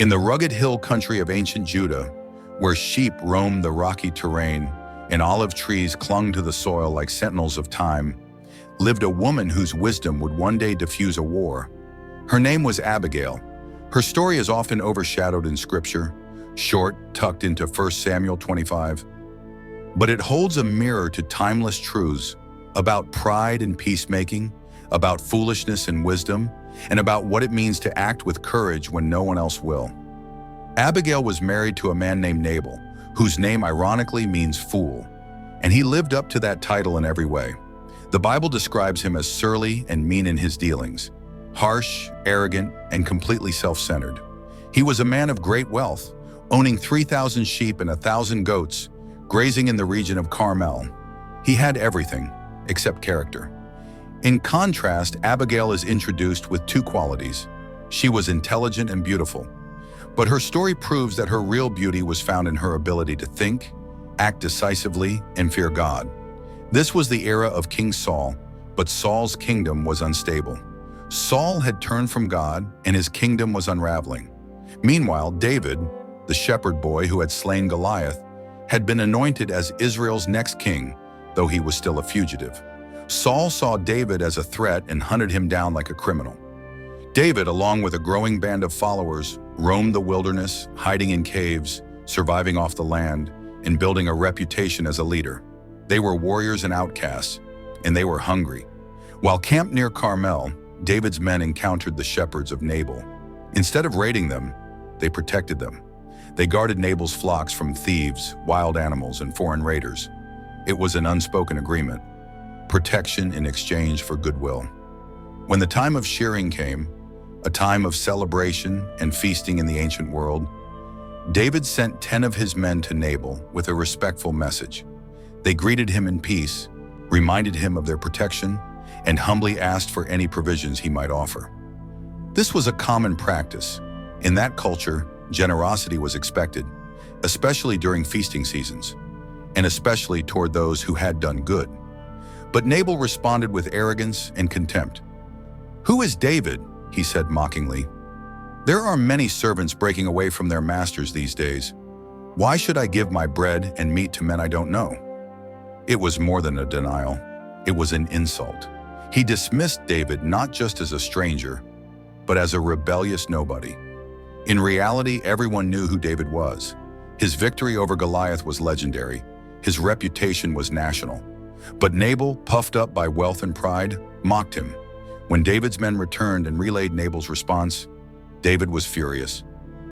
In the rugged hill country of ancient Judah, where sheep roamed the rocky terrain and olive trees clung to the soil like sentinels of time, lived a woman whose wisdom would one day diffuse a war. Her name was Abigail. Her story is often overshadowed in Scripture, short, tucked into 1 Samuel 25. But it holds a mirror to timeless truths about pride and peacemaking, about foolishness and wisdom, and about what it means to act with courage when no one else will. Abigail was married to a man named Nabal, whose name ironically means fool, and he lived up to that title in every way. The Bible describes him as surly and mean in his dealings, harsh, arrogant, and completely self-centered. He was a man of great wealth, owning 3,000 sheep and 1,000 goats, grazing in the region of Carmel. He had everything, except character. In contrast, Abigail is introduced with two qualities. She was intelligent and beautiful, but her story proves that her real beauty was found in her ability to think, act decisively, and fear God. This was the era of King Saul, but Saul's kingdom was unstable. Saul had turned from God, and his kingdom was unraveling. Meanwhile, David, the shepherd boy who had slain Goliath, had been anointed as Israel's next king, though he was still a fugitive. Saul saw David as a threat and hunted him down like a criminal. David, along with a growing band of followers, roamed the wilderness, hiding in caves, surviving off the land, and building a reputation as a leader. They were warriors and outcasts, and they were hungry. While camped near Carmel, David's men encountered the shepherds of Nabal. Instead of raiding them, they protected them. They guarded Nabal's flocks from thieves, wild animals, and foreign raiders. It was an unspoken agreement, protection in exchange for goodwill. When the time of shearing came, a time of celebration and feasting in the ancient world, David sent 10 of his men to Nabal with a respectful message. They greeted him in peace, reminded him of their protection, and humbly asked for any provisions he might offer. This was a common practice. In that culture, generosity was expected, especially during feasting seasons, and especially toward those who had done good. But Nabal responded with arrogance and contempt. "Who is David?" he said mockingly. "There are many servants breaking away from their masters these days. Why should I give my bread and meat to men I don't know?" It was more than a denial. It was an insult. He dismissed David not just as a stranger, but as a rebellious nobody. In reality, everyone knew who David was. His victory over Goliath was legendary. His reputation was national. But Nabal, puffed up by wealth and pride, mocked him. When David's men returned and relayed Nabal's response, David was furious.